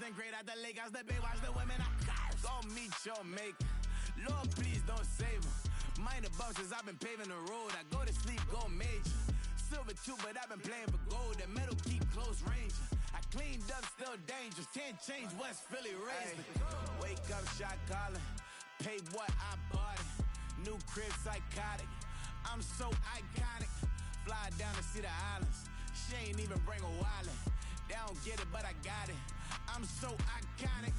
and great at the lake. I step in, watch the women I got. Go meet your mate. Lord, please don't save her. Minor bumps as I've been paving the road. I go to sleep, go major. Silver too, but I've been playing for gold. The metal keep close range. I cleaned up, still dangerous. Can't change West Philly raised. Wake up, shot calling. Pay what I bought it. New crib, psychotic. I'm so iconic. Fly down to see the islands. She ain't even bring a wallet. They don't get it, but I got it. I'm so iconic.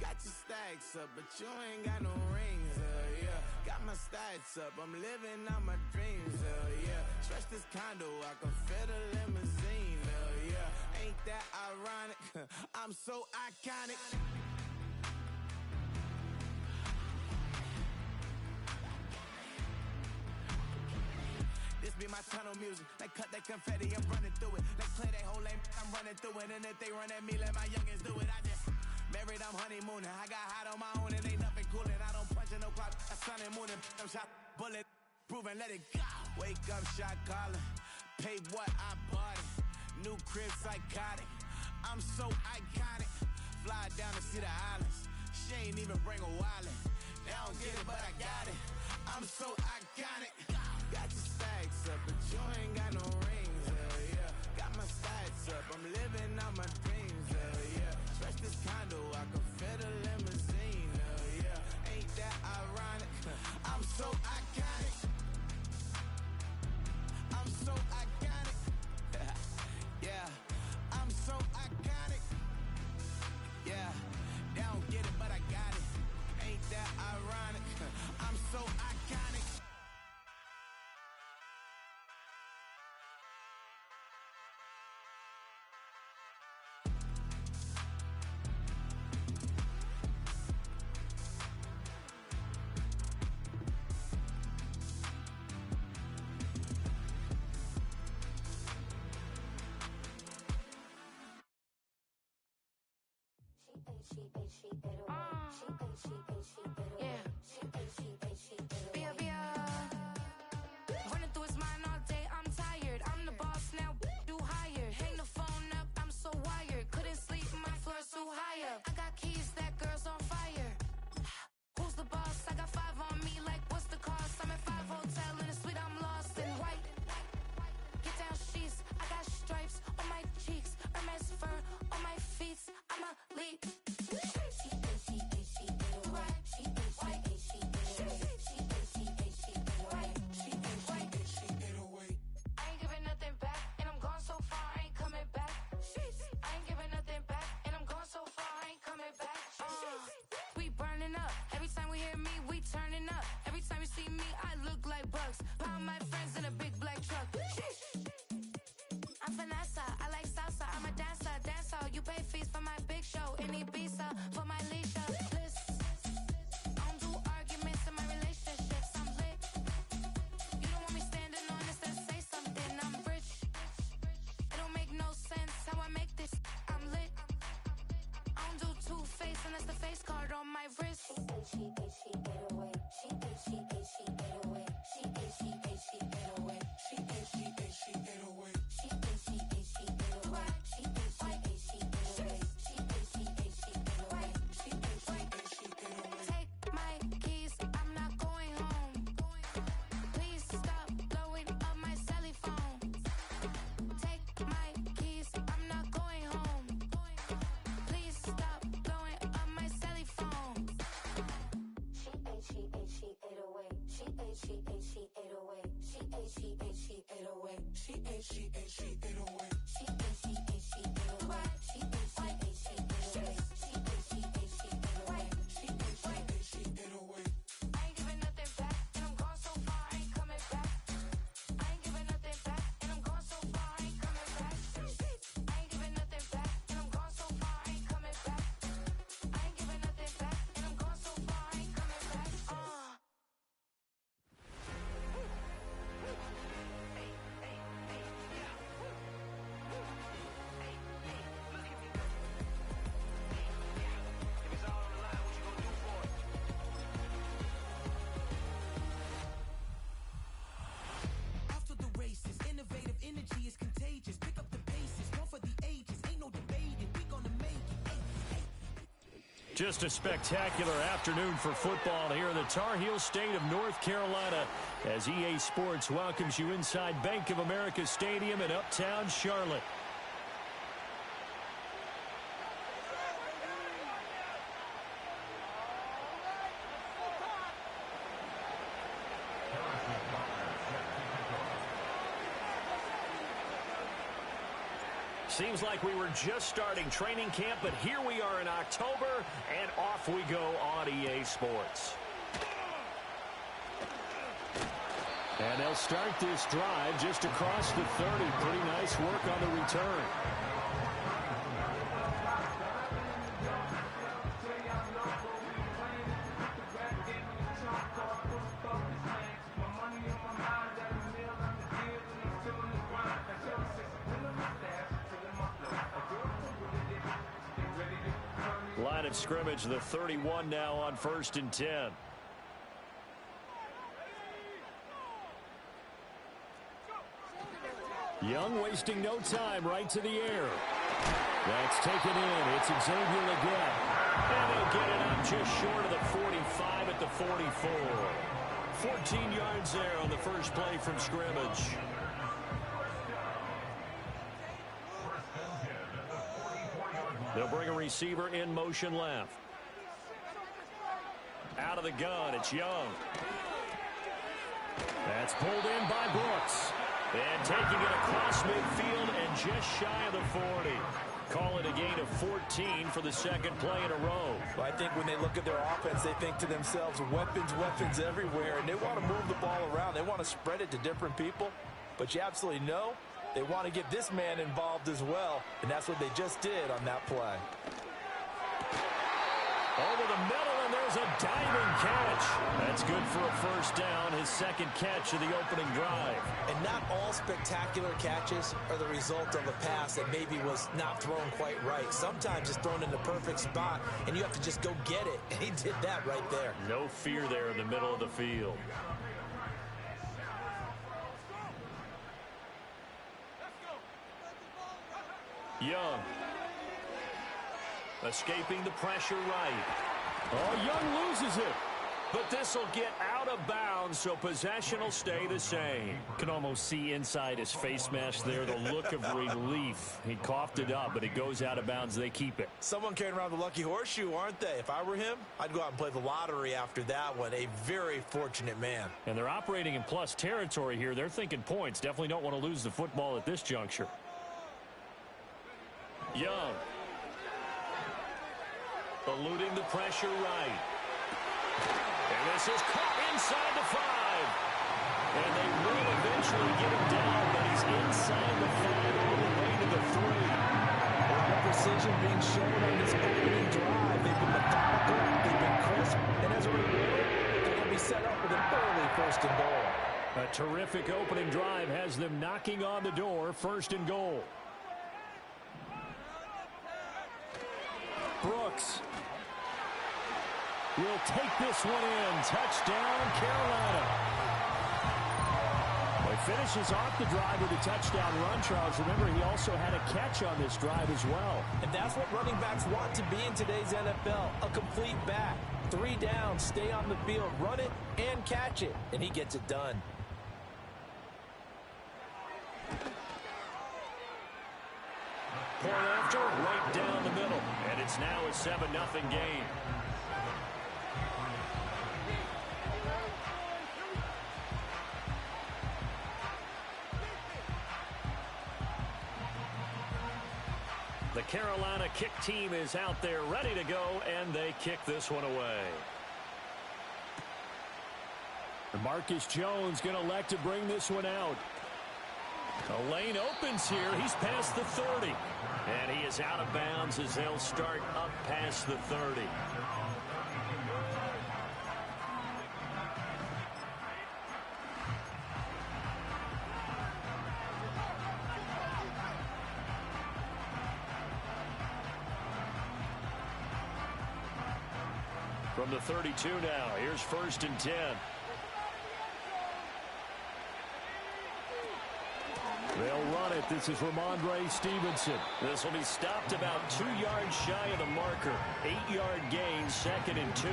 Got your stacks up, but you ain't got no rings, yeah. Got my stacks up, I'm living out my dreams, yeah. Stretch this condo, I can fit a limousine, yeah. Ain't that ironic? I'm so iconic. This be my tunnel music. They cut that confetti, I'm running through it. They play that whole lane, I'm running through it. And if they run at me, let my youngins do it. I just married, I'm honeymooning. I got hot on my own and ain't nothing coolin'. I don't punch in no clock, I sun and moonin'. I'm shot, bullet, proven, let it go. Wake up, shot calling. Pay what I bought it. New crib, psychotic. I'm so iconic. Fly down to see the islands. She ain't even bring a wallet. They don't get it, but I got it. I'm so iconic. Got your stacks up, but you ain't got no rings, yeah. Got my stacks up, I'm living out my dreams, yeah. Stretch this condo, I can fit a limousine, yeah. Ain't that ironic? I'm so iconic. I'm so iconic. Yeah, I'm so iconic. Yeah, they don't get it, but I got it. Ain't that ironic? I'm so iconic. Just a spectacular afternoon for football here in the Tar Heel state of North Carolina as EA Sports welcomes you inside Bank of America Stadium in Uptown Charlotte. Seems like we were just starting training camp, but here we are in October, and off we go on EA Sports. And they'll start this drive just across the 30. Pretty nice work on the return. Line of scrimmage, the 31 now on 1st and 10. Young wasting no time, right to the air. That's taken in. It's Xavier Legette. And they'll get it up just short of the 45 at the 44. 14 yards there on the first play from scrimmage. They'll bring a receiver in motion left. Out of the gun, it's Young. That's pulled in by Brooks. And taking it across midfield and just shy of the 40. Call it a gain of 14 for the second play in a row. Well, I think when they look at their offense, they think to themselves, weapons, weapons everywhere. And they want to move the ball around. They want to spread it to different people. But you absolutely know they want to get this man involved as well, and that's what they just did on that play. Over the middle, and there's a diving catch. That's good for a first down, his second catch of the opening drive. And not all spectacular catches are the result of a pass that maybe was not thrown quite right. Sometimes it's thrown in the perfect spot, and you have to just go get it, and he did that right there. No fear there in the middle of the field. Young. Escaping the pressure right. Oh, Young loses it. But this will get out of bounds, so possession will stay the same. Can almost see inside his face mask there the look of relief. He coughed it up, but it goes out of bounds. They keep it. Someone carrying around the lucky horseshoe, aren't they? If I were him, I'd go out and play the lottery after that one. A very fortunate man. And they're operating in plus territory here. They're thinking points. Definitely don't want to lose the football at this juncture. Young. Eluding the pressure right. And this is caught inside the 5. And they will eventually get him down, but he's inside the 5 all the way to the 3. A lot of precision being shown on this opening drive. They've been methodical, they've been crisp, and as a reward, they're going to be set up with an early 1st and goal. A terrific opening drive has them knocking on the door, 1st and goal. Brooks will take this one in. Touchdown, Carolina. Well, he finishes off the drive with a touchdown run, Charles. Remember, he also had a catch on this drive as well. And that's what running backs want to be in today's NFL, a complete back. 3 downs, stay on the field, run it, and catch it. And he gets it done. Point after, right down the middle. And it's now a 7-0 game. The Carolina kick team is out there ready to go, and they kick this one away. Marcus Jones going to elect to bring this one out. The lane opens here. He's past the 30. And he is out of bounds as they'll start up past the 30. From the 32 now, here's 1st and 10. They'll run it. This is Ramondre Stevenson. This will be stopped about 2 yards shy of the marker. 8-yard gain, 2nd and 2.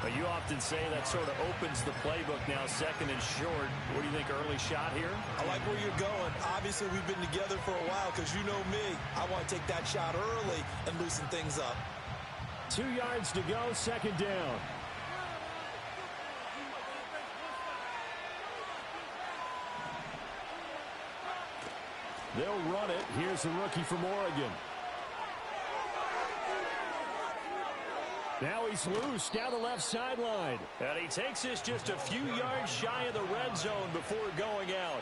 But you often say that sort of opens the playbook now, 2nd and short. What do you think, early shot here? I like where you're going. Obviously, we've been together for a while because you know me. I want to take that shot early and loosen things up. 2 yards to go, 2nd down. They'll run it. Here's the rookie from Oregon. Now he's loose down the left sideline. And he takes this just a few yards shy of the red zone before going out.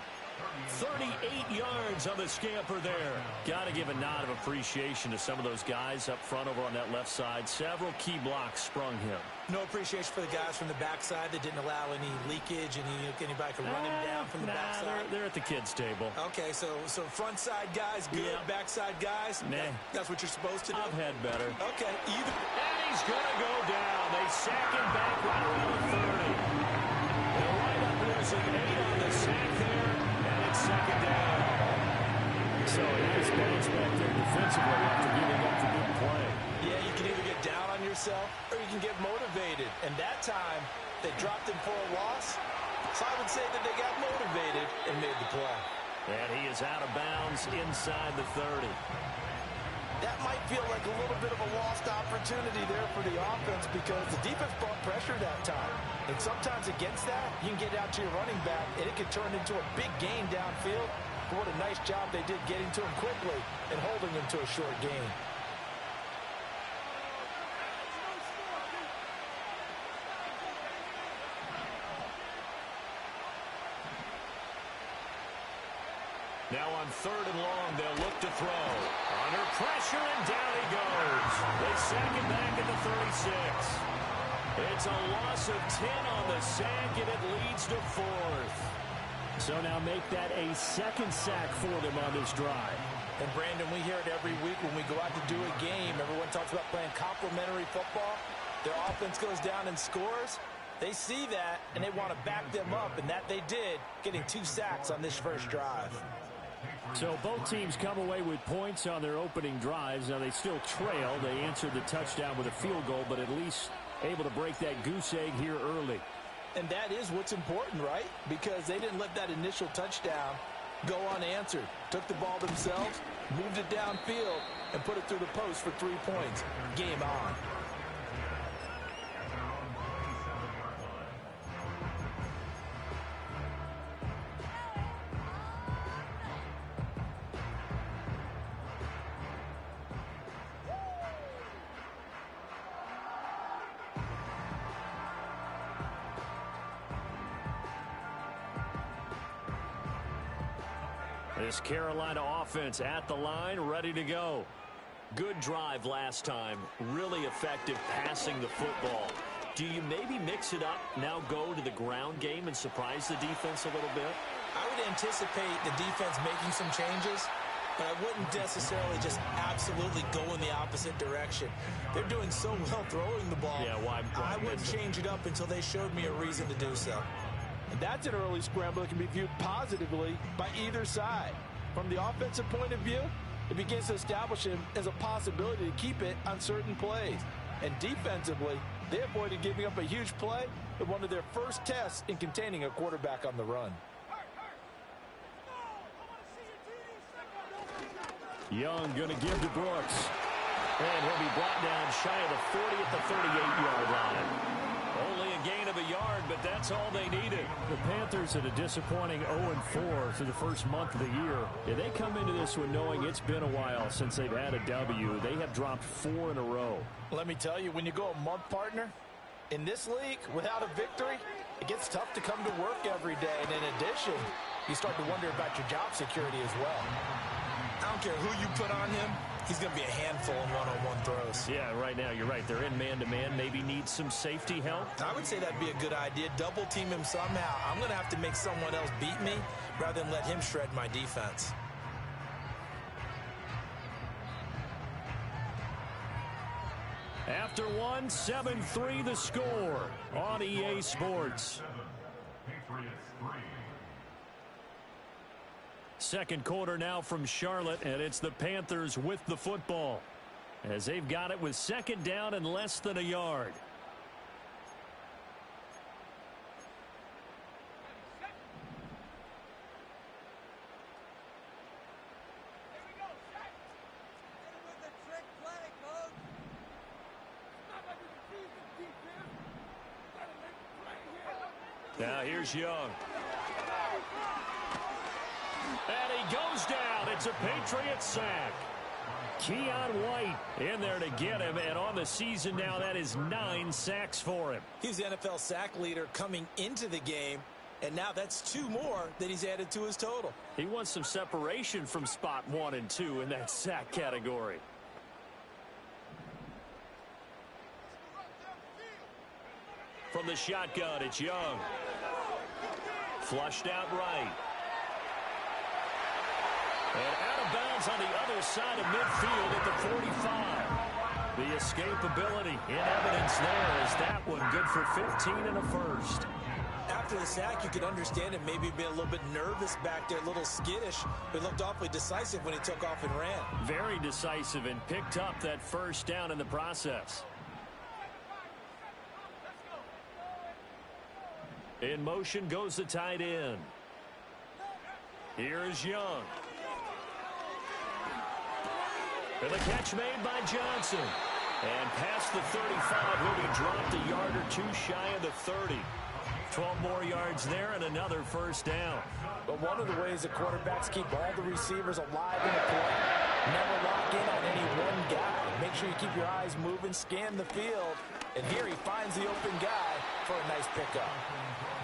38 yards on the scamper there. Got to give a nod of appreciation to some of those guys up front over on that left side. Several key blocks sprung him. No appreciation for the guys from the backside that didn't allow any leakage, and anybody could run him down from the backside. They're at the kids' table. Okay, so front side guys good, yeah. Backside guys, nah. That's what you're supposed to do? I've had better. Okay, either. And he's going to go down. They sack him back right around the 30. They'll wind up losing 8 on the sack there, and it's 2nd down. So a nice bounce back there defensively after giving up the big play. Yeah, you can either get down on yourself or you can get motivated. And that time, they dropped him for a loss. So I would say that they got motivated and made the play. And he is out of bounds inside the 30. That might feel like a little bit of a lost opportunity there for the offense because the defense brought pressure that time. And sometimes against that, you can get out to your running back, and it can turn into a big gain downfield. But what a nice job they did getting to him quickly and holding him to a short gain. Now on 3rd and long, they'll look to throw. Under pressure, and down he goes. They sack him back at the 36. It's a loss of 10 on the sack, and it leads to 4th. So now make that a 2nd sack for them on this drive. And, Brandon, we hear it every week when we go out to do a game. Everyone talks about playing complementary football. Their offense goes down and scores. They see that, and they want to back them up, and that they did, getting 2 sacks on this first drive. So both teams come away with points on their opening drives. Now they still trail. They answered the touchdown with a field goal, but at least able to break that goose egg here early. And that is what's important, right? Because they didn't let that initial touchdown go unanswered. Took the ball themselves, moved it downfield, and put it through the post for 3 points. Game on. This Carolina offense at the line, ready to go. Good drive last time. Really effective passing the football. Do you maybe mix it up, now go to the ground game and surprise the defense a little bit? I would anticipate the defense making some changes, but I wouldn't necessarily just absolutely go in the opposite direction. They're doing so well throwing the ball. Yeah, why I wouldn't change it up until they showed me a reason to do so. And that's an early scramble that can be viewed positively by either side. From the offensive point of view, it begins to establish him as a possibility to keep it on certain plays. And defensively, they avoided giving up a huge play with one of their first tests in containing a quarterback on the run. Young going to give to Brooks. And he'll be brought down shy of the 40 at the 38-yard line. Only a gain of a yard, but that's all they needed. The Panthers at a disappointing 0-4 through the first month of the year. Yeah, they come into this one knowing it's been a while since they've had a W. They have dropped 4 in a row. Let me tell you, when you go a month, partner, in this league, without a victory, it gets tough to come to work every day. And in addition, you start to wonder about your job security as well. I don't care who you put on him, he's going to be a handful in one-on-one throws. Yeah, right now, you're right. They're in man-to-man. Maybe need some safety help. I would say that'd be a good idea. Double team him somehow. I'm going to have to make someone else beat me rather than let him shred my defense. After one, 7-3 the score on EA Sports. second quarter now from Charlotte, and it's the Panthers with the football as they've got it with second down and less than a yard. Now here's Young. And he goes down. It's a Patriots sack. Keon White in there to get him, and on the season now, that is 9 sacks for him. He's the NFL sack leader coming into the game, and now that's 2 more that he's added to his total. He wants some separation from spot 1 and 2 in that sack category. From the shotgun, it's Young. Flushed out right. And out of bounds on the other side of midfield at the 45. The escapability in evidence there is that one good for 15 and a first. After the sack, you could understand him maybe being a little bit nervous back there, a little skittish, but looked awfully decisive when he took off and ran. Very decisive and picked up that first down in the process. In motion goes the tight end. Here is Young. And the catch made by Johnson. And past the 35, he'll be dropped a yard or 2 shy of the 30. 12 more yards there and another first down. But one of the ways the quarterbacks keep all the receivers alive in a play, never lock in on any one guy. Make sure you keep your eyes moving, scan the field. And here he finds the open guy for a nice pickup.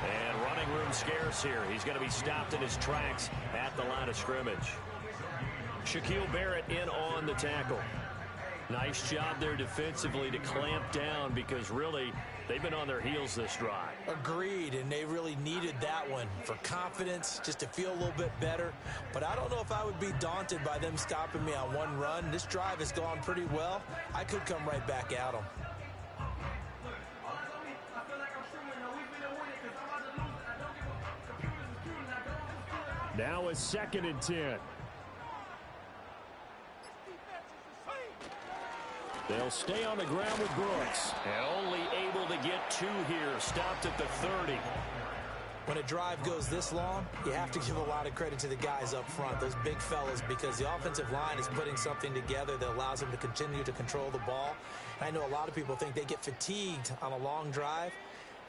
And running room scarce here. He's going to be stopped in his tracks at the line of scrimmage. Shaquille Barrett in on the tackle. Nice job there defensively to clamp down because really they've been on their heels this drive. Agreed, and they really needed that one for confidence, just to feel a little bit better. But I don't know if I would be daunted by them stopping me on one run. This drive has gone pretty well. I could come right back at them. Now a 2nd and 10. They'll stay on the ground with Brooks. And only able to get 2 here. Stopped at the 30. When a drive goes this long, you have to give a lot of credit to the guys up front, those big fellas, because the offensive line is putting something together that allows them to continue to control the ball. I know a lot of people think they get fatigued on a long drive.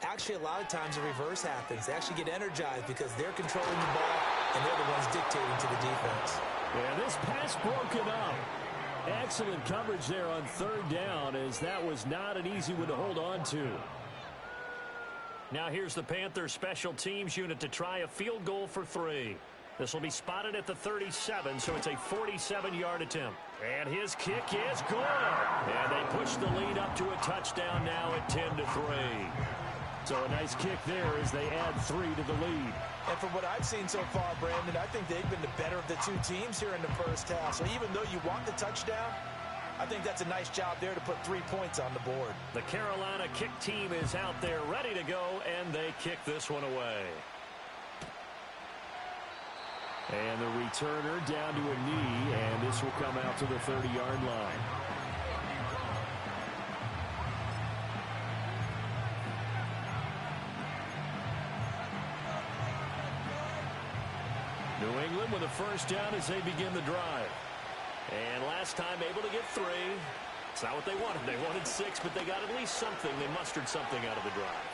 Actually, a lot of times the reverse happens. They actually get energized because they're controlling the ball and they're the ones dictating to the defense. Yeah, this pass broken up. Excellent coverage there on 3rd down, as that was not an easy one to hold on to. Now here's the Panthers special teams unit to try a field goal for 3. This will be spotted at the 37, so it's a 47-yard attempt. And his kick is good. And they push the lead up to a touchdown now at 10-3. So a nice kick there as they add 3 to the lead. And from what I've seen so far, Brandon, I think they've been the better of the 2 teams here in the first half. So even though you want the touchdown, I think that's a nice job there to put 3 points on the board. The Carolina kick team is out there ready to go, and they kick this one away. And the returner down to a knee, and this will come out to the 30-yard line. New England with a first down as they begin the drive. And last time able to get 3. It's not what they wanted. They wanted 6, but they got at least something. They mustered something out of the drive.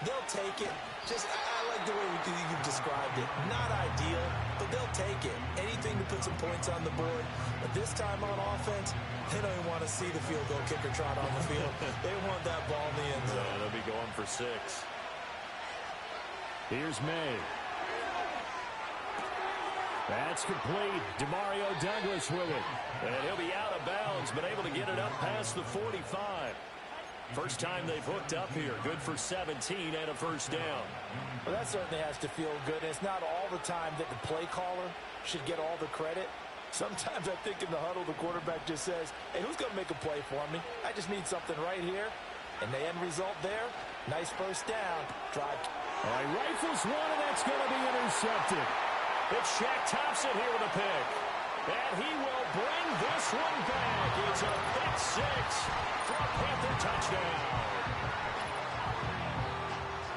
They'll take it. I like the way you've described it. Not ideal, but they'll take it. Anything to put some points on the board. But this time on offense, they don't even want to see the field goal kicker trot on the field. They want that ball in the end zone. They'll be going for 6. Here's May. That's complete. Demario Douglas with it. And he'll be out of bounds, but able to get it up past the 45. First time they've hooked up here. Good for 17 and a first down. Well, that certainly has to feel good. It's not all the time that the play caller should get all the credit. Sometimes I think in the huddle, the quarterback just says, hey, who's going to make a play for me? I just need something right here. And the end result there, nice first down. Drive. All right, rifles one, and that's going to be intercepted. It's Shaq Thompson here with a pick. And he will bring this one back. It's a pick six for a Panther touchdown.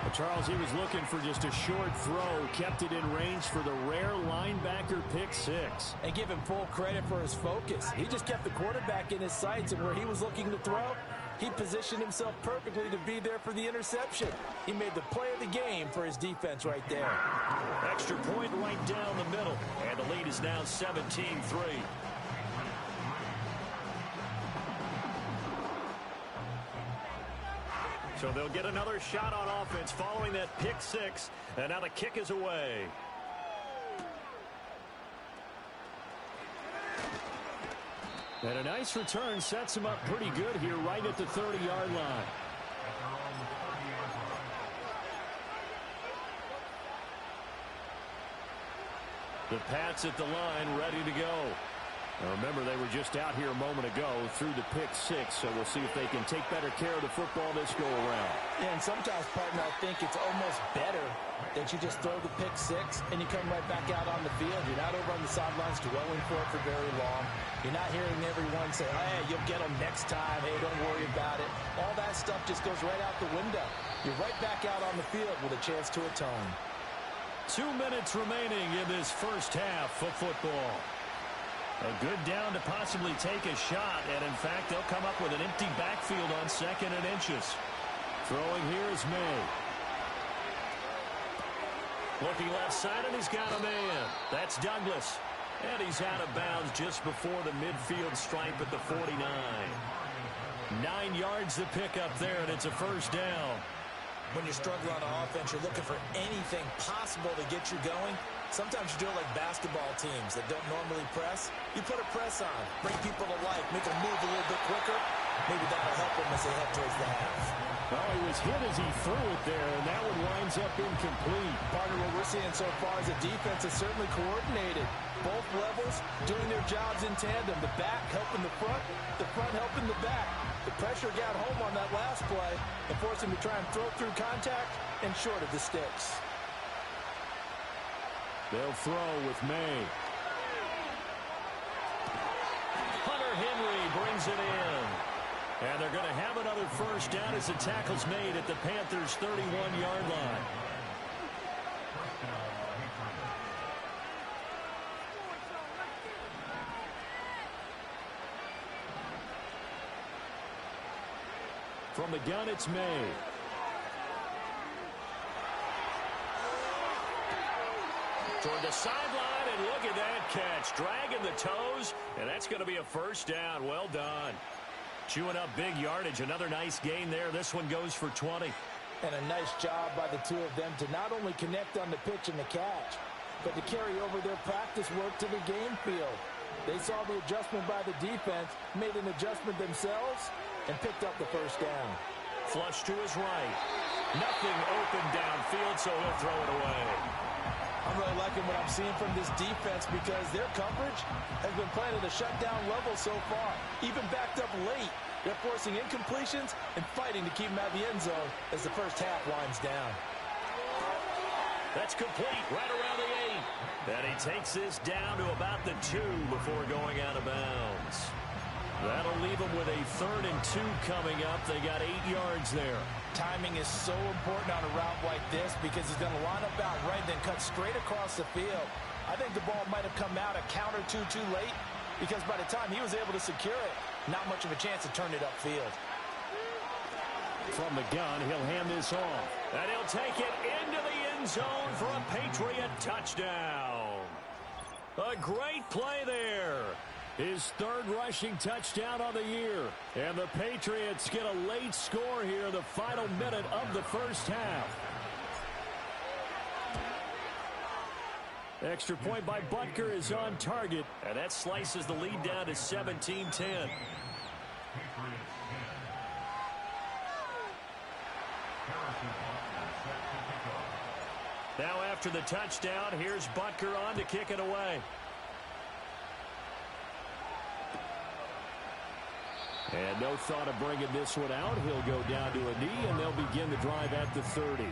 Well, Charles, he was looking for just a short throw. Kept it in range for the rare linebacker pick six. And give him full credit for his focus. He just kept the quarterback in his sights, and where he was looking to throw, he positioned himself perfectly to be there for the interception. He made the play of the game for his defense right there. Extra point right down the middle. And the lead is now 17-3. So they'll get another shot on offense following that pick six. And now the kick is away. And a nice return sets him up pretty good here right at the 30-yard line. The Pats at the line ready to go. Now remember, they were just out here a moment ago through the pick six, so we'll see if they can take better care of the football this go-around. Yeah, and sometimes, partner, I think it's almost better that you just throw the pick six and you come right back out on the field. You're not over on the sidelines dwelling for it for very long. You're not hearing everyone say, hey, you'll get them next time. Hey, don't worry about it. All that stuff just goes right out the window. You're right back out on the field with a chance to atone. 2 minutes remaining in this first half of football. A good down to possibly take a shot, and in fact, they'll come up with an empty backfield on 2nd and inches. Throwing here is May. Looking left side, and he's got a man. That's Douglas. And he's out of bounds just before the midfield stripe at the 49. 9 yards to pick up there, and it's a first down. When you're struggling on offense, you're looking for anything possible to get you going. Sometimes you do it like basketball teams that don't normally press. You put a press on, bring people to life, make them move a little bit quicker. Maybe that'll help them as they head towards the half. Well, he was hit as he threw it there, and that one winds up incomplete. Partner, what we're seeing so far is the defense is certainly coordinated. Both levels doing their jobs in tandem. The back helping the front helping the back. The pressure got home on that last play and forced him to try and throw through contact and short of the sticks. They'll throw with May. Hunter Henry brings it in. And they're going to have another first down as the tackle's made at the Panthers' 31-yard line. From the gun, it's May. Toward the sideline, and look at that catch. Dragging the toes, and that's going to be a first down. Well done. Chewing up big yardage. Another nice gain there. This one goes for 20. And a nice job by the two of them to not only connect on the pitch and the catch, but to carry over their practice work to the game field. They saw the adjustment by the defense, made an adjustment themselves, and picked up the first down. Flush to his right. Nothing open downfield, so he'll throw it away. I'm really liking what I'm seeing from this defense because their coverage has been playing at a shutdown level so far. Even backed up late, they're forcing incompletions and fighting to keep them out of the end zone as the first half winds down. That's complete right around the 8. And he takes this down to about the 2 before going out of bounds. That'll leave them with a 3rd and 2 coming up. They got 8 yards there. Timing is so important on a route like this because he's going to line up out right and then cut straight across the field. I think the ball might have come out a count or two too late because by the time he was able to secure it, not much of a chance to turn it upfield. From the gun, he'll hand this off. And he'll take it into the end zone for a Patriot touchdown. A great play there. His 3rd rushing touchdown on the year. And the Patriots get a late score here, the final minute of the first half. Extra point by Butker is on target. And that slices the lead down to 17-10. Now after the touchdown, here's Butker on to kick it away. And no thought of bringing this one out. He'll go down to a knee, and they'll begin the drive at the 30.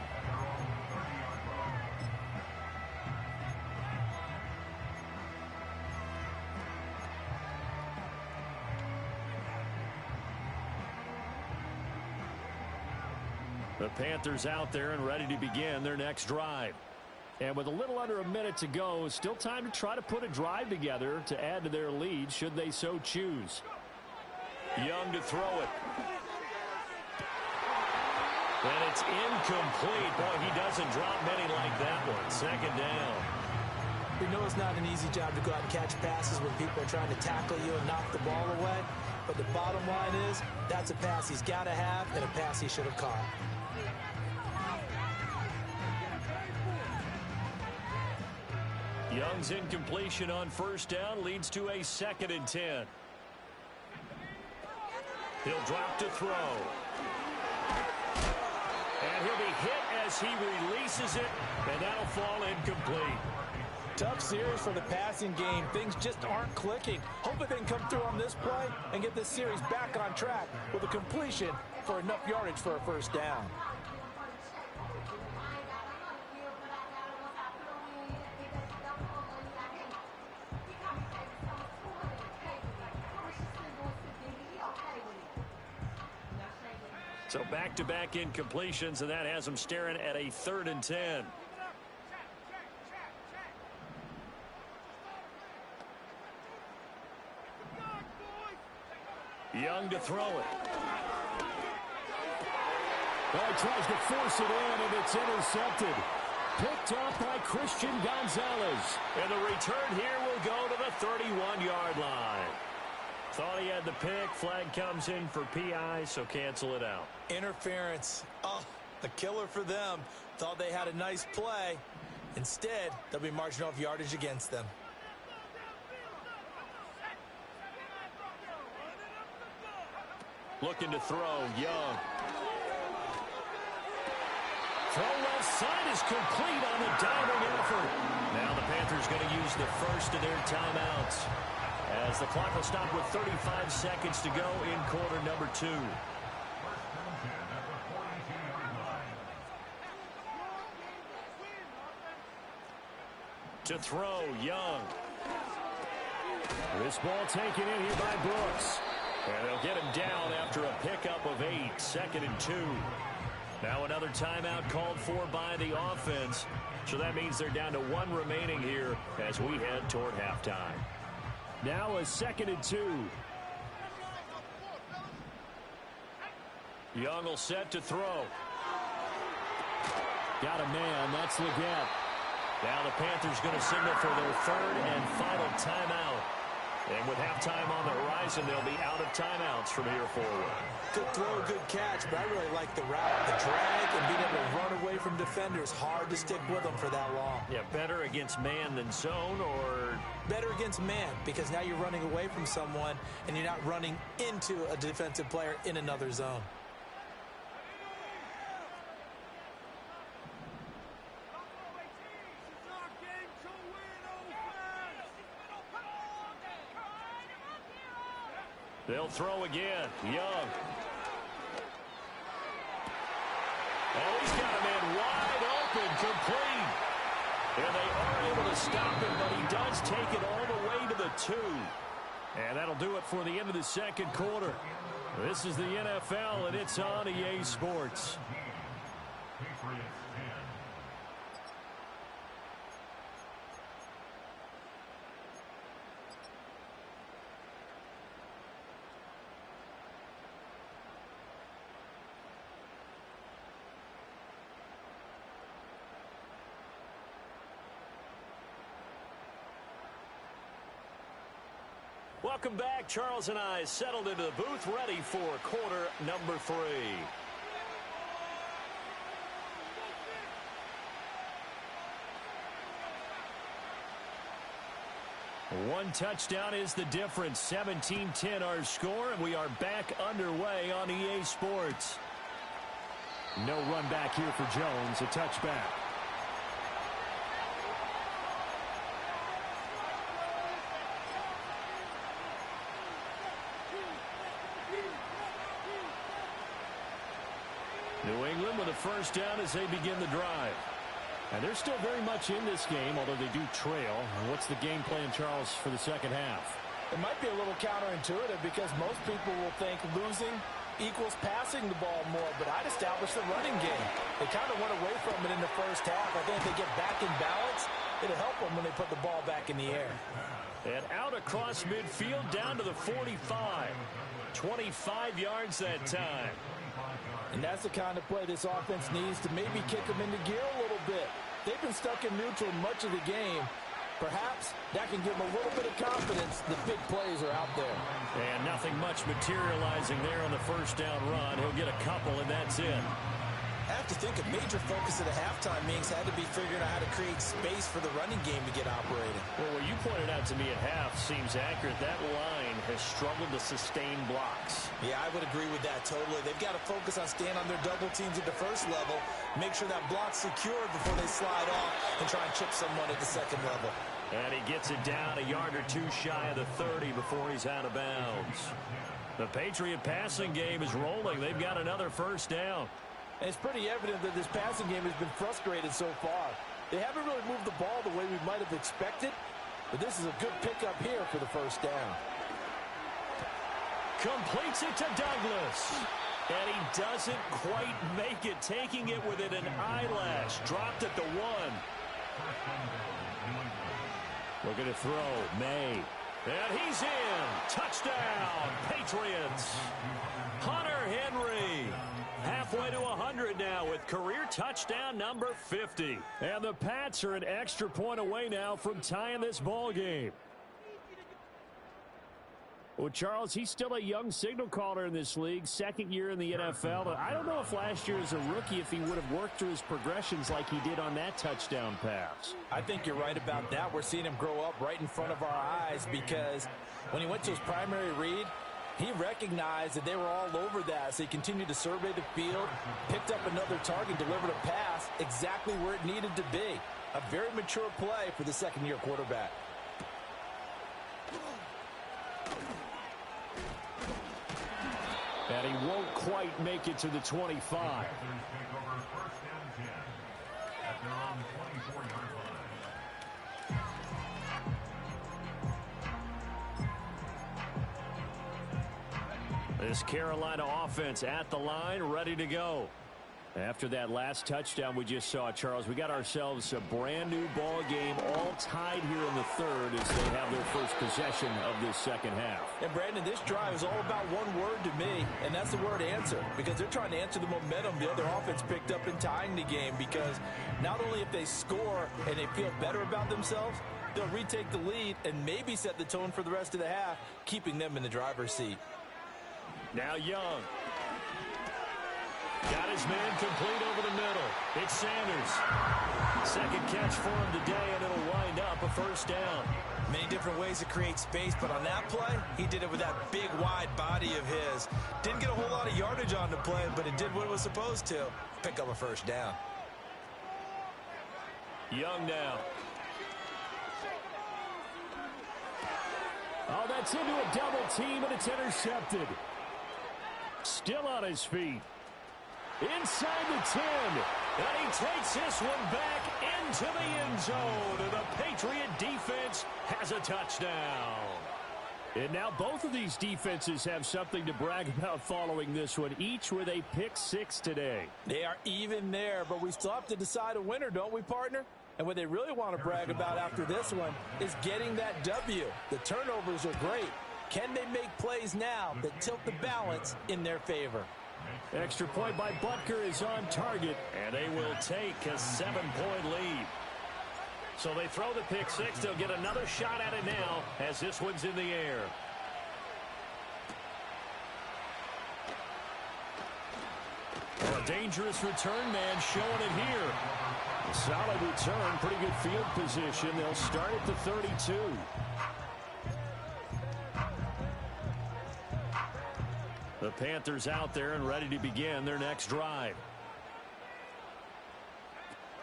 The Panthers out there and ready to begin their next drive. And with a little under a minute to go, still time to try to put a drive together to add to their lead should they so choose. Young to throw it. And it's incomplete. Boy, he doesn't drop many like that one. Second down. We know it's not an easy job to go out and catch passes when people are trying to tackle you and knock the ball away. But the bottom line is, that's a pass he's got to have and a pass he should have caught. Young's incompletion on first down leads to a 2nd and 10. He'll drop to throw. And he'll be hit as he releases it, and that'll fall incomplete. Tough series for the passing game. Things just aren't clicking. Hopefully they can come through on this play and get this series back on track with a completion for enough yardage for a first down. So back-to-back incompletions, and that has them staring at a 3rd and 10. Young to throw it. Well, he tries to force it in, and it's intercepted. Picked up by Christian Gonzalez. And the return here will go to the 31-yard line. Thought he had the pick. Flag comes in for PI, so cancel it out. Interference. Oh, a killer for them. Thought they had a nice play. Instead, they'll be marching off yardage against them. Looking to throw, Young. Throw left side is complete on the diving effort. Now the Panthers going to use the first of their timeouts, as the clock will stop with 35 seconds to go in quarter number 2. To throw, Young. This ball taken in here by Brooks. And they'll get him down after a pickup of 8, 2nd and 2. Now another timeout called for by the offense. So that means they're down to 1 remaining here as we head toward halftime. Now a 2nd and 2. Young will set to throw. Got a man. That's Leggett. Now the Panthers going to signal for their 3rd and final timeout. And with halftime on the horizon, they'll be out of timeouts from here forward. Good throw, good catch, but I really like the route. The drag and being able to run away from defenders. Hard to stick with them for that long. Yeah, better against man than zone, or? Better against man, because now you're running away from someone and you're not running into a defensive player in another zone. They'll throw again. Young. Oh, he's got a man wide open, complete. And they are able to stop him, but he does take it all the way to the 2. And that'll do it for the end of the 2nd quarter. This is the NFL, and it's on EA Sports. Welcome back. Charles and I settled into the booth, ready for quarter number 3. One touchdown is the difference. 17-10 our score, and we are back underway on EA Sports. No run back here for Jones. A touchback. New England with a first down as they begin the drive. And they're still very much in this game, although they do trail. What's the game plan, Charles, for the second half? It might be a little counterintuitive because most people will think losing equals passing the ball more, but I'd establish the running game. They kind of went away from it in the first half. I think if they get back in balance, it'll help them when they put the ball back in the air. And out across midfield down to the 45. 25 yards that time. And that's the kind of play this offense needs to maybe kick them into gear a little bit. They've been stuck in neutral much of the game. Perhaps that can give them a little bit of confidence. The big plays are out there. And nothing much materializing there on the first down run. He'll get a couple, and that's it. I have to think a major focus at a halftime means had to be figuring out how to create space for the running game to get operating. Well, what you pointed out to me at half seems accurate. That line has struggled to sustain blocks. Yeah, I would agree with that totally. They've got to focus on staying on their double teams at the first level, make sure that block's secured before they slide off and try and chip someone at the second level. And he gets it down a yard or two shy of the 30 before he's out of bounds. The Patriot passing game is rolling. They've got another first down. And it's pretty evident that this passing game has been frustrated so far. They haven't really moved the ball the way we might have expected, but this is a good pickup here for the first down. Completes it to Douglas. And he doesn't quite make it, taking it within an eyelash. Dropped at the 1. Looking to throw, May. And he's in. Touchdown, Patriots. Hunter Henry. Halfway to 100 now with career touchdown number 50. And the Pats are an extra point away now from tying this ball game. Well, Charles, he's still a young signal caller in this league, second year in the NFL. I don't know if last year as a rookie, if he would have worked through his progressions like he did on that touchdown pass. I think you're right about that. We're seeing him grow up right in front of our eyes because when he went to his primary read, he recognized that they were all over that, so he continued to survey the field, picked up another target, delivered a pass exactly where it needed to be. A very mature play for the second-year quarterback. And he won't quite make it to the 25. This Carolina offense at the line, ready to go. After that last touchdown we just saw, Charles, we got ourselves a brand new ball game, all tied here in the third as they have their first possession of this second half. And Brandon, this drive is all about one word to me, and that's the word answer, because they're trying to answer the momentum the other offense picked up in tying the game, because not only if they score and they feel better about themselves, they'll retake the lead and maybe set the tone for the rest of the half, keeping them in the driver's seat. Now Young. Got his man complete over the middle. It's Sanders. Second catch for him today, and it'll wind up a first down. Many different ways to create space, but on that play, he did it with that big, wide body of his. Didn't get a whole lot of yardage on the play, but it did what it was supposed to. Pick up a first down. Young now. Oh, that's into a double team, and it's intercepted. Still on his feet. Inside the 10. And he takes this one back into the end zone. And the Patriot defense has a touchdown. And now both of these defenses have something to brag about following this one, each with a pick six today. They are even there, but we still have to decide a winner, don't we, partner? And what they really want to brag about after this one is getting that W. The turnovers are great. Can they make plays now that tilt the balance in their favor? Extra point by Butker is on target, and they will take a 7-point lead. So they throw the pick six. They'll get another shot at it now as this one's in the air. A dangerous return man showing it here. A solid return, pretty good field position. They'll start at the 32. The Panthers out there and ready to begin their next drive.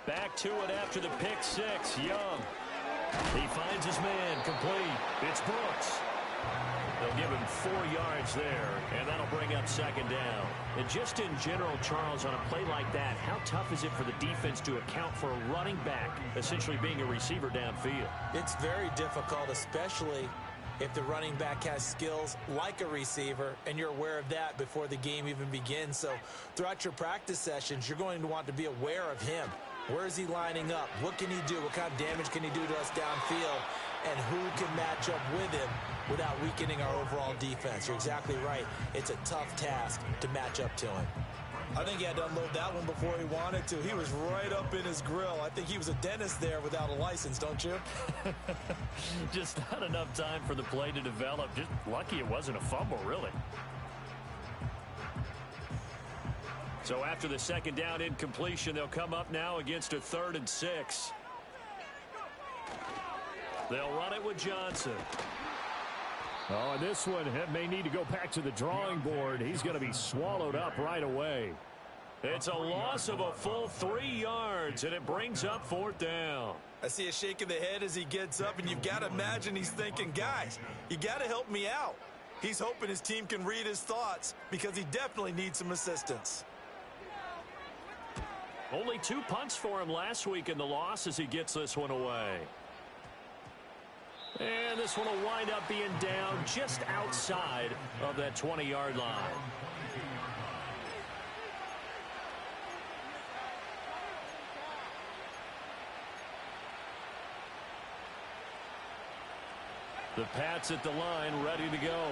Back to it after the pick six. Young. He finds his man complete. It's Brooks. They'll give him 4 yards there, and that'll bring up second down. And just in general, Charles, on a play like that, how tough is it for the defense to account for a running back essentially being a receiver downfield? It's very difficult, especially if the running back has skills like a receiver, and you're aware of that before the game even begins. So throughout your practice sessions, you're going to want to be aware of him. Where is he lining up? What can he do? What kind of damage can he do to us downfield? And who can match up with him without weakening our overall defense? You're exactly right. It's a tough task to match up to him. I think he had to unload that one before he wanted to. He was right up in his grill. I think he was a dentist there without a license, don't you? Just not enough time for the play to develop. Just lucky it wasn't a fumble, really. So after the second down incompletion, they'll come up now against a 3rd and 6. They'll run it with Johnson. Oh, and this one may need to go back to the drawing board. He's going to be swallowed up right away. It's a loss of a full 3 yards, and it brings up 4th down. I see a shake of the head as he gets up, and you've got to imagine he's thinking, guys, you got to help me out. He's hoping his team can read his thoughts because he definitely needs some assistance. Only 2 punts for him last week in the loss as he gets this one away. And this one will wind up being down just outside of that 20-yard line. The Pats at the line, ready to go.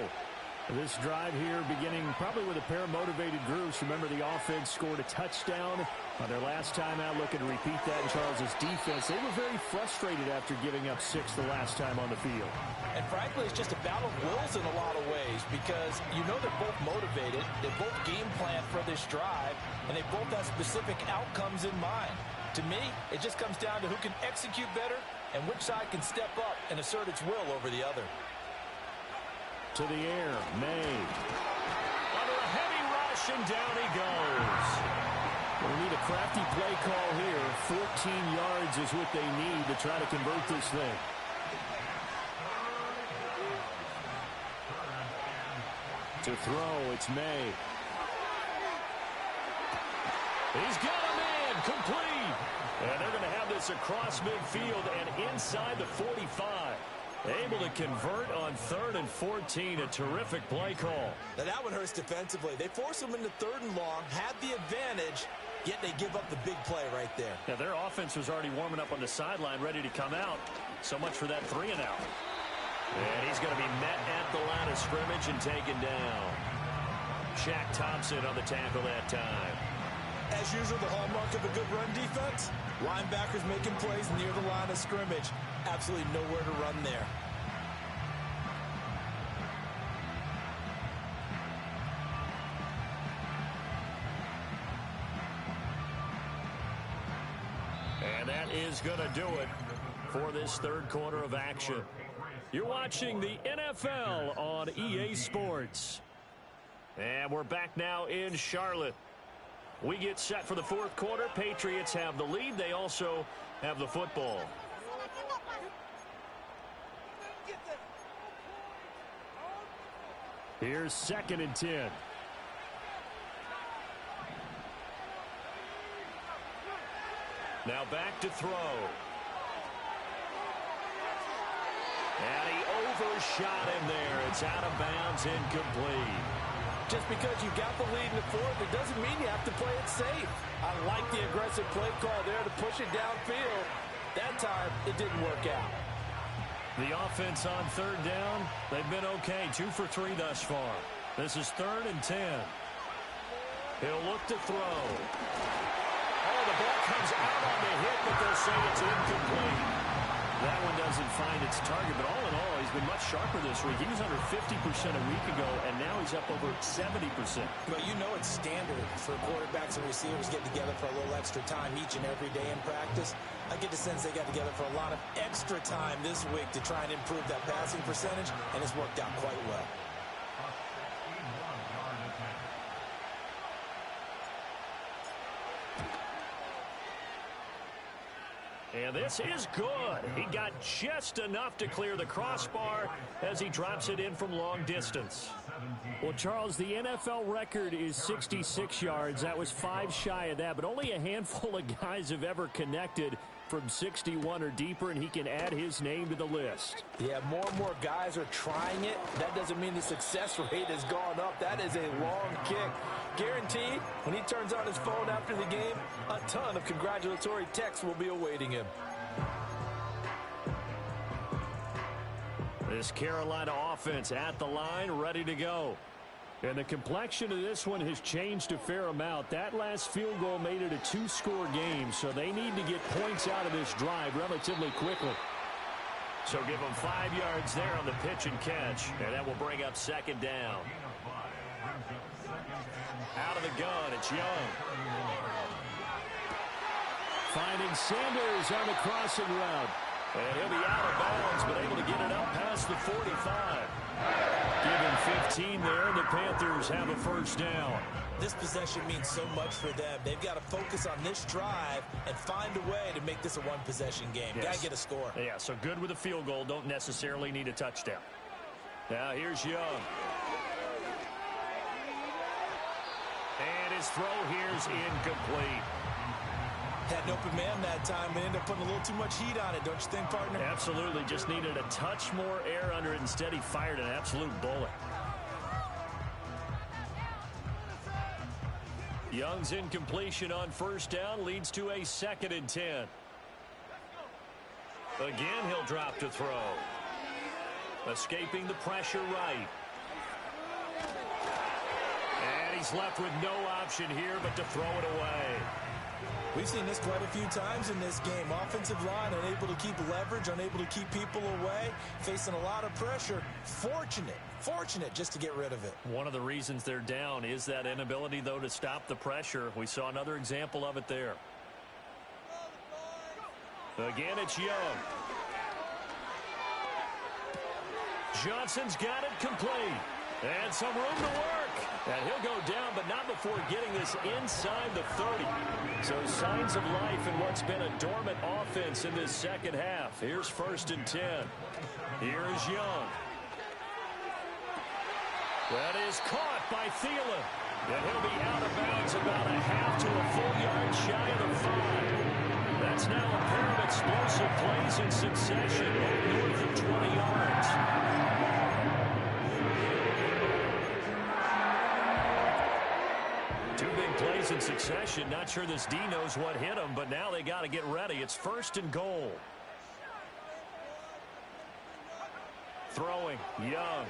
This drive here beginning probably with a pair of motivated groups. Remember, the offense scored a touchdown on their last time out. Looking to repeat that in Charles's defense. They were very frustrated after giving up 6 the last time on the field. And frankly, it's just a battle of wills in a lot of ways because you know they're both motivated. They both game plan for this drive, and they both have specific outcomes in mind. To me, it just comes down to who can execute better and which side can step up and assert its will over the other. To the air, May. Under a heavy rush, and down he goes. We need a crafty play call here. 14 yards is what they need to try to convert this thing. To throw, it's May. He's got him in, complete. And they're going to have this across midfield and inside the 45. Able to convert on 3rd and 14. A terrific play call. Now that one hurts defensively. They force him into 3rd and long, had the advantage, yet they give up the big play right there. Yeah, their offense was already warming up on the sideline, ready to come out. So much for that 3 and out. And he's going to be met at the line of scrimmage and taken down. Shaq Thompson on the tackle that time. As usual, the hallmark of a good run defense, linebackers making plays near the line of scrimmage. Absolutely nowhere to run there. And that is going to do it for this 3rd quarter of action. You're watching the NFL on EA Sports. And we're back now in Charlotte. We get set for the 4th quarter. Patriots have the lead. They also have the football. Here's 2nd and 10. Now back to throw. And he overshot him there. It's out of bounds, incomplete. Just because you got the lead in the 4th, it doesn't mean you have to play it safe. I like the aggressive play call there to push it downfield. That time, it didn't work out. The offense on 3rd down, they've been okay. 2 for 3 thus far. This is 3rd and 10. He'll look to throw. Oh, the ball comes out on the hit, but they'll say it's incomplete. That one doesn't find its target, but all in all, he's been much sharper this week. He was under 50% a week ago, and now he's up over 70%. But you know it's standard for quarterbacks and receivers getting together for a little extra time each and every day in practice. I get the sense they got together for a lot of extra time this week to try and improve that passing percentage, and it's worked out quite well. And this is good. He got just enough to clear the crossbar as he drops it in from long distance. Well, Charles, the NFL record is 66 yards. That was 5 shy of that, but only a handful of guys have ever connected from 61 or deeper, and he can add his name to the list. Yeah, more and more guys are trying it. That doesn't mean the success rate has gone up. That is a long kick. Guaranteed, when he turns on his phone after the game, a ton of congratulatory texts will be awaiting him. This Carolina offense at the line, ready to go. And the complexion of this one has changed a fair amount. That last field goal made it a two-score game, so they need to get points out of this drive relatively quickly. So give them 5 yards there on the pitch and catch, and that will bring up second down. Out of the gun, it's Young. Finding Sanders on the crossing route. And he'll be out of bounds, but able to get it up past the 45. Give him 15 there, and the Panthers have a first down. This possession means so much for them. They've got to focus on this drive and find a way to make this a one-possession game. Yes. Got to get a score. Yeah, so good with a field goal. Don't necessarily need a touchdown. Now here's Young. And his throw here's incomplete. Had an open man that time and ended up putting a little too much heat on it, don't you think, partner? Absolutely. Just needed a touch more air under it. Instead, he fired an absolute bullet. Young's incompletion on first down leads to a 2nd and 10. Again, he'll drop to throw. Escaping the pressure right. And he's left with no option here but to throw it away. We've seen this quite a few times in this game. Offensive line unable to keep leverage, unable to keep people away, facing a lot of pressure. Fortunate just to get rid of it. One of the reasons they're down is that inability, though, to stop the pressure. We saw another example of it there. Again, it's Young. Johnson's got it complete. And some room to work. And he'll go down, but not before getting this inside the 30. So signs of life in what's been a dormant offense in this second half. Here's 1st and 10. Here's Young. That is caught by Thielen. And he'll be out of bounds about a half to a full yard shy of the 5. That's now a pair of explosive plays in succession, north of 20 yards. Two big plays in succession. Not sure this D knows what hit him, but now they got to get ready. It's 1st and goal. Throwing, Young.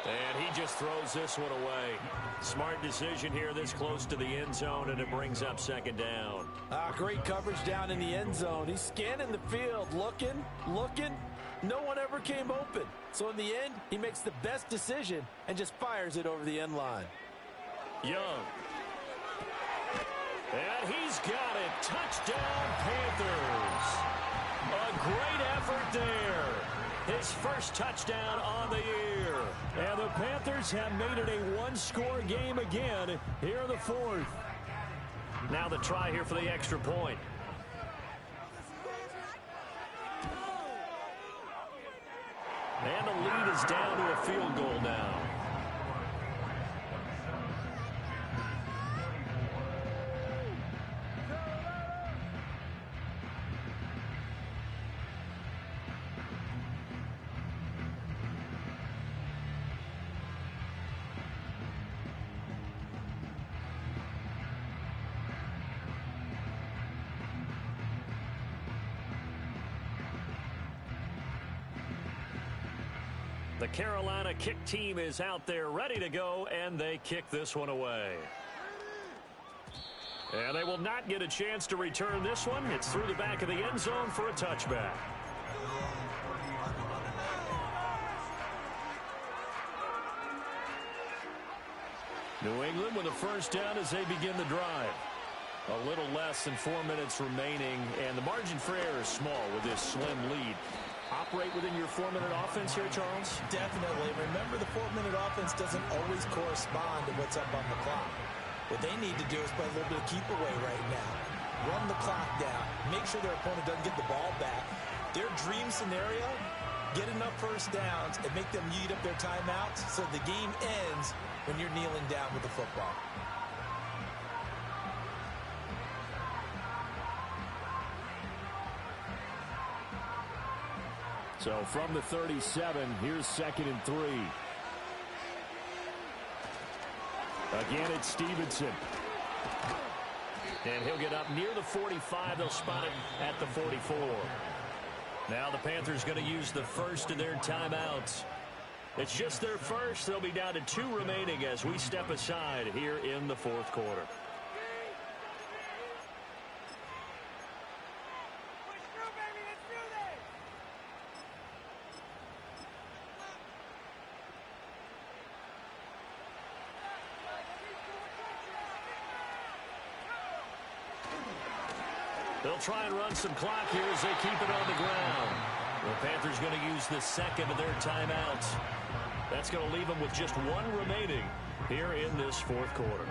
And he just throws this one away. Smart decision here this close to the end zone, and it brings up 2nd down. Great coverage down in the end zone. He's scanning the field, looking. No one ever came open. So in the end, he makes the best decision and just fires it over the end line. Young. And he's got it. Touchdown, Panthers. A great effort there. His first touchdown on the year. And the Panthers have made it a one-score game again here in the 4th. Now the try here for the extra point. And the lead is down to a field goal now. The Carolina kick team is out there ready to go, and they kick this one away. And they will not get a chance to return this one. It's through the back of the end zone for a touchback. New England with a first down as they begin the drive. A little less than 4 minutes remaining, and the margin for error is small with this slim lead. Operate within your 4-minute offense here, Charles? Definitely. Remember, the 4-minute offense doesn't always correspond to what's up on the clock. What they need to do is play a little bit of keep away right now. Run the clock down. Make sure their opponent doesn't get the ball back. Their dream scenario, get enough first downs and make them eat up their timeouts so the game ends when you're kneeling down with the football. So from the 37, here's 2nd and 3. Again, it's Stevenson. And he'll get up near the 45. They'll spot him at the 44. Now the Panthers going to use the first of their timeouts. It's just their first. They'll be down to 2 remaining as we step aside here in the 4th quarter. They'll try and run some clock here as they keep it on the ground. The Panthers going to use the second of their timeouts. That's going to leave them with just 1 remaining here in this 4th quarter.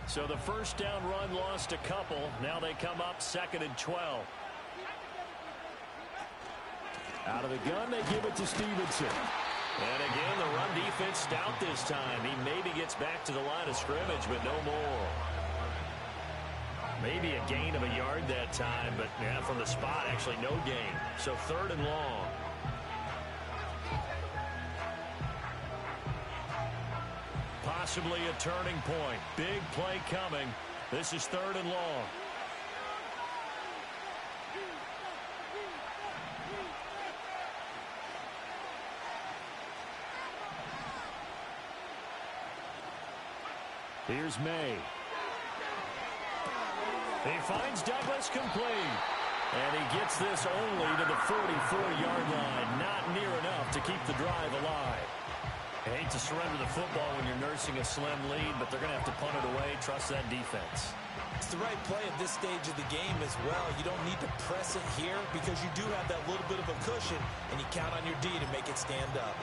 So the first down run lost a couple. Now they come up 2nd and 12. Out of the gun, they give it to Stevenson. And again, the run defense stout this time. He maybe gets back to the line of scrimmage, but no more. Maybe a gain of a yard that time, but yeah, from the spot, actually no gain. So 3rd and long. Possibly a turning point. Big play coming. This is 3rd and long. Here's May. He finds Douglas complete. And he gets this only to the 44-yard line. Not near enough to keep the drive alive. I hate to surrender the football when you're nursing a slim lead, but they're going to have to punt it away. Trust that defense. It's the right play at this stage of the game as well. You don't need to press it here because you do have that little bit of a cushion, and you count on your D to make it stand up.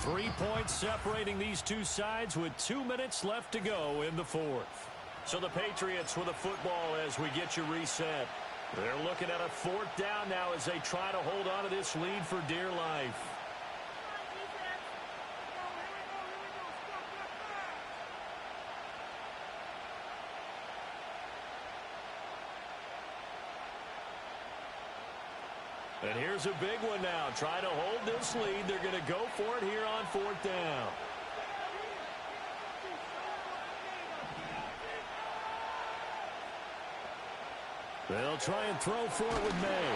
Three points separating these two sides with 2 minutes left to go in the 4th. So the Patriots with a football as we get you reset. They're looking at a 4th down now as they try to hold on to this lead for dear life. And here's a big one now. Try to hold this lead. They're going to go for it here on 4th down. They'll try and throw for it with May.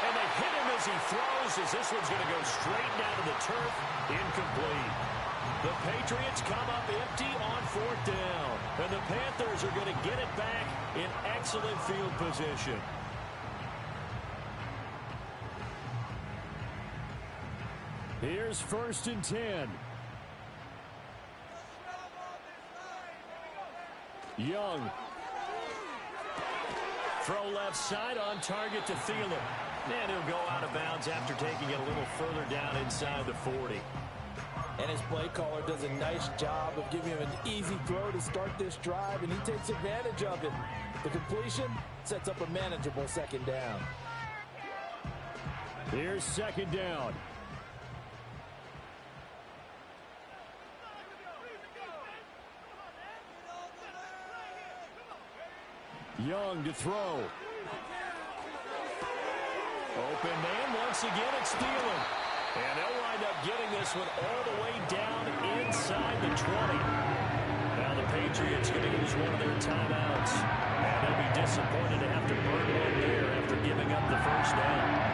And they hit him as he throws, as this one's going to go straight down to the turf. Incomplete. The Patriots come up empty on 4th down. And the Panthers are going to get it back in excellent field position. Here's 1st and 10. Young. Throw left side on target to Thielen. And he'll go out of bounds after taking it a little further down inside the 40. And his play caller does a nice job of giving him an easy throw to start this drive, and he takes advantage of it. The completion sets up a manageable 2nd down. Here's 2nd down. Young to throw. Open man once again, it's Thielen. And they'll wind up getting this one all the way down inside the 20. Now the Patriots going to use one of their timeouts. And they'll be disappointed to have to burn one there after giving up the 1st down.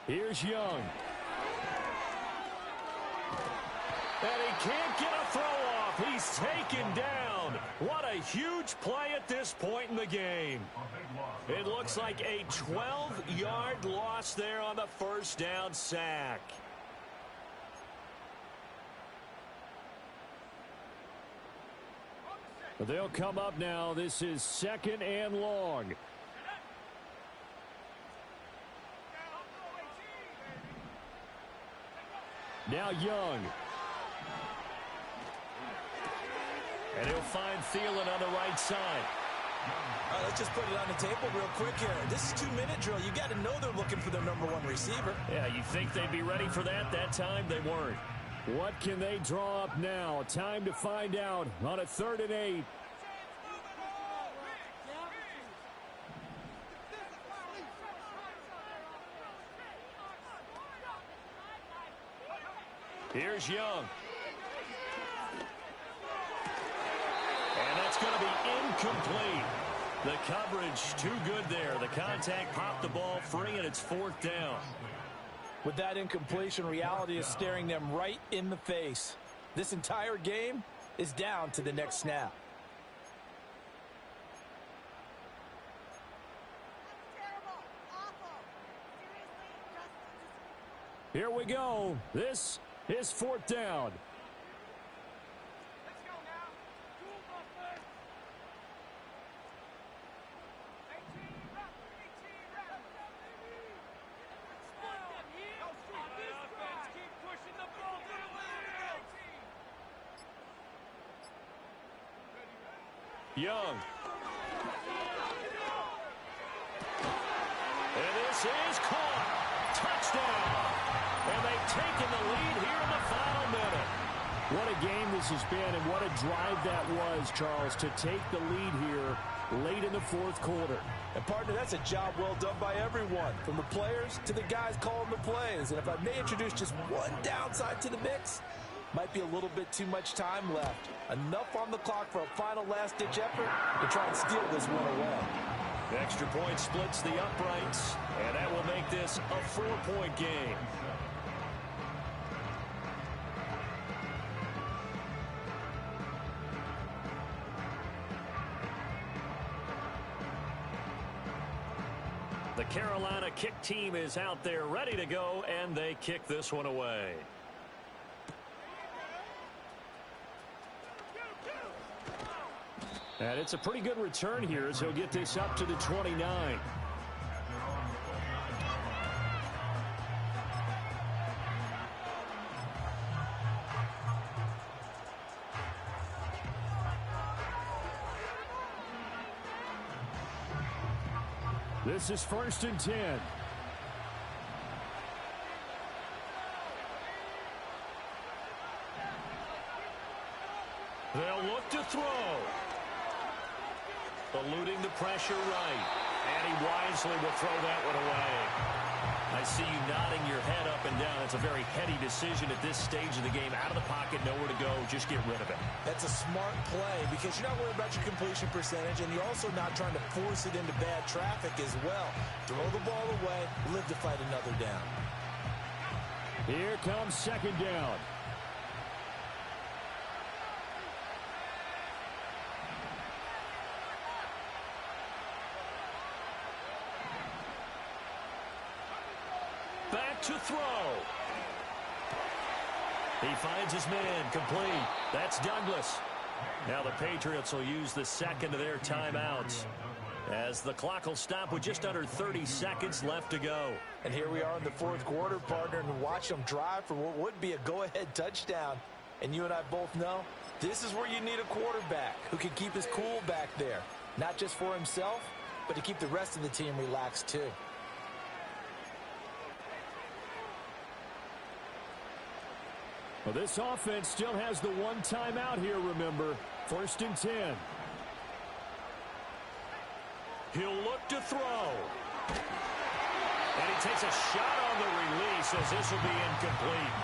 Here's Young. can't get a throw off. He's taken down. What a huge play at this point in the game. It looks like a 12-yard loss there on the first down sack. They'll come up now. This is 2nd and long. Now Young. And he'll find Thielen on the right side. Let's just put it on the table real quick here. This is 2-minute drill. You got to know they're looking for their #1 receiver. Yeah, you think they'd be ready for that? That time they weren't. What can they draw up now? Time to find out on a 3rd and 8. Here's Young. And that's going to be incomplete. The coverage too good there. The contact popped the ball free, and it's 4th down. With that incompletion, reality is staring them right in the face. This entire game is down to the next snap. Here we go. This is 4th down. Young. And this is caught. Touchdown. And they've taken the lead here in the final minute. What a game this has been, and what a drive that was, Charles, to take the lead here late in the 4th quarter. And, partner, that's a job well done by everyone, from the players to the guys calling the plays. And if I may introduce just one downside to the mix, might be a little bit too much time left. Enough on the clock for a final last-ditch effort to try and steal this one away. The extra point splits the uprights, and that will make this a 4-point game. The Carolina kick team is out there ready to go, and they kick this one away. And it's a pretty good return here as he'll get this up to the 29. This is 1st and 10. They'll look to throw. Eluding the pressure right. And he wisely will throw that one away. I see you nodding your head up and down. It's a very heady decision at this stage of the game. Out of the pocket, nowhere to go. Just get rid of it. That's a smart play because you're not worried about your completion percentage, and you're also not trying to force it into bad traffic as well. Throw the ball away, live to fight another down. Here comes 2nd down. Back to throw. He finds his man, complete. That's Douglas. Now the Patriots will use the second of their timeouts as the clock will stop with just under 30 seconds left to go. And here we are in the 4th quarter, partner, and watch them drive for what would be a go-ahead touchdown. And you and I both know this is where you need a quarterback who can keep his cool back there, not just for himself, but to keep the rest of the team relaxed too. Well, this offense still has the one timeout here, remember. 1st and 10. He'll look to throw. And he takes a shot on the release as this will be incomplete.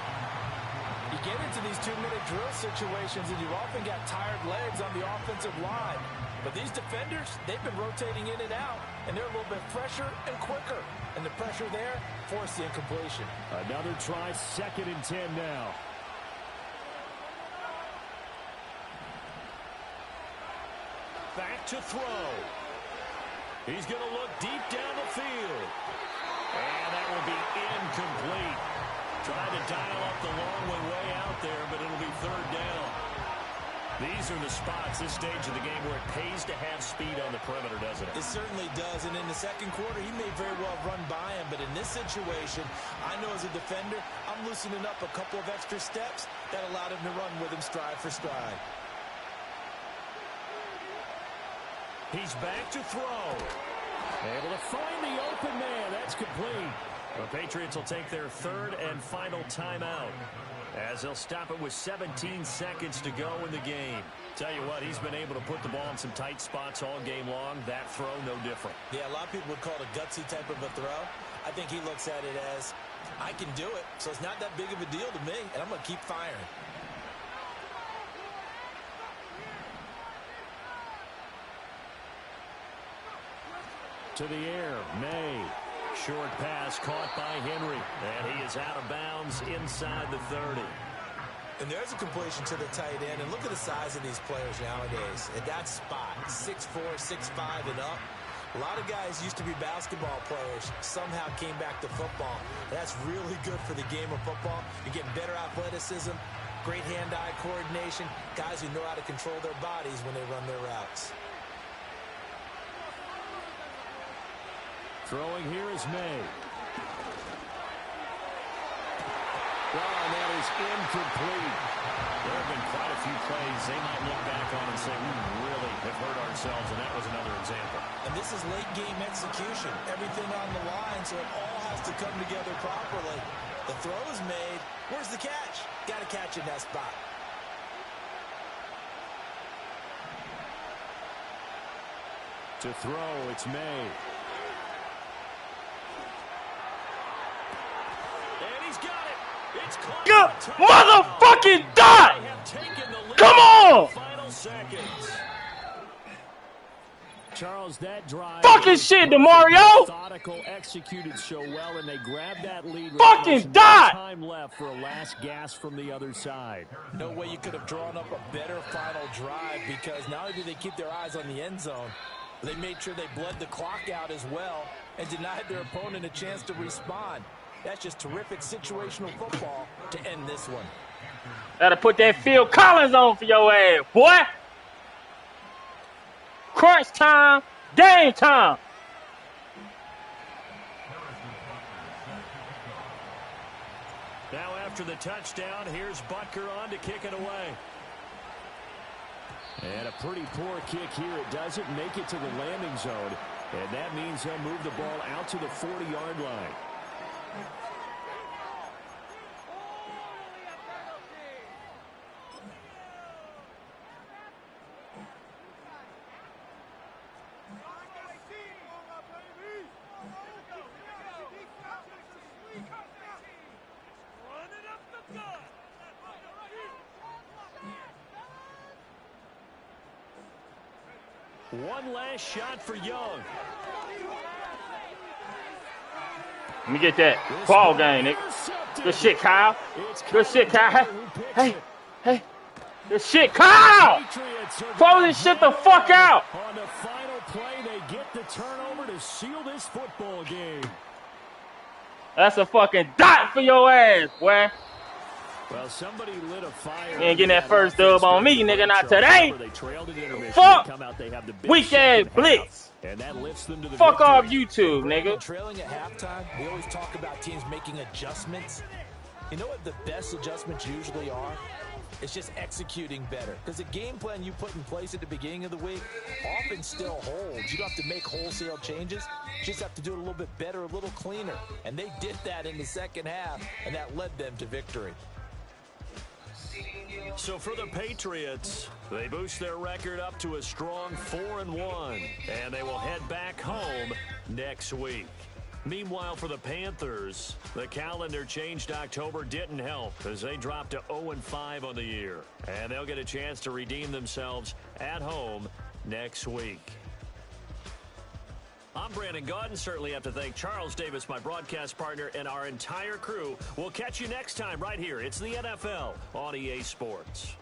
You get into these 2-minute drill situations and you've often got tired legs on the offensive line. But these defenders, they've been rotating in and out, and they're a little bit fresher and quicker. And the pressure there forced the incompletion. Another try, 2nd and 10 now. back to throw. He's going to look deep down the field. And that will be incomplete. Tried to dial up the long way out there, but it'll be third down. These are the spots, this stage of the game, where it pays to have speed on the perimeter, doesn't it? It certainly does, and in the second quarter, he may very well run by him, but in this situation, I know as a defender, I'm loosening up a couple of extra steps that allowed him to run with him stride for stride. He's back to throw. Able to find the open man. That's complete. The Patriots will take their third and final timeout, as they'll stop it with 17 seconds to go in the game. Tell you what, he's been able to put the ball in some tight spots all game long. That throw, no different. Yeah, a lot of people would call it a gutsy type of a throw. I think he looks at it as, I can do it, so it's not that big of a deal to me, and I'm going to keep firing. To the air, May. Short pass caught by Henry, and he is out of bounds inside the 30. And there's a completion to the tight end, and look at the size of these players nowadays. At that spot, 6'4", 6'5", and up. A lot of guys used to be basketball players, somehow came back to football. That's really good for the game of football. You're getting better athleticism, great hand-eye coordination, guys who know how to control their bodies when they run their routes. Throwing here is May. Well, and that is incomplete. There have been quite a few plays they might look back on and say, we really have hurt ourselves, and that was another example. And this is late game execution. Everything on the line, so it all has to come together properly. The throw is made. Where's the catch? Got to catch in that spot. To throw, it's May. Good motherfucking dot! Come on! Charles, that drive fucking shit, DeMario! Methodical, executed so well, and they grabbed that lead. Fucking dot! Time left for a last gasp from the other side. No way you could have drawn up a better final drive, because not only did they keep their eyes on the end zone, they made sure they bled the clock out as well and denied their opponent a chance to respond. That's just terrific situational football to end this one. Gotta put that Phil Collins on for your ass, boy. Crunch time, game time. Now after the touchdown, here's Butker on to kick it away. And a pretty poor kick here. It doesn't make it to the landing zone. And that means they'll move the ball out to the 40-yard line. One last shot for Young. Let me get that ball game, nigga. Good shit, Kyle. Good shit, Kyle. Hey. Good shit, Kyle. Throw this shit the fuck out. On the final play, they get the turnover to seal this football game. That's a fucking dot for your ass, boy. Well, somebody lit a fire. You ain't getting that first dub on me, nigga, not today. Fuck weak ass blitz. And that lifts them to the fuck off YouTube, nigga. Trailing at halftime, we always talk about teams making adjustments. You know what the best adjustments usually are? It's just executing better. Because the game plan you put in place at the beginning of the week often still holds. You don't have to make wholesale changes. You just have to do it a little bit better, a little cleaner. And they did that in the second half, and that led them to victory. So for the Patriots, they boost their record up to a strong 4-1, and they will head back home next week. Meanwhile, for the Panthers, the calendar change to October didn't help as they dropped to 0-5 on the year, and they'll get a chance to redeem themselves at home next week. I'm Brandon Gaudin. Certainly have to thank Charles Davis, my broadcast partner, and our entire crew. We'll catch you next time right here. It's the NFL on EA Sports.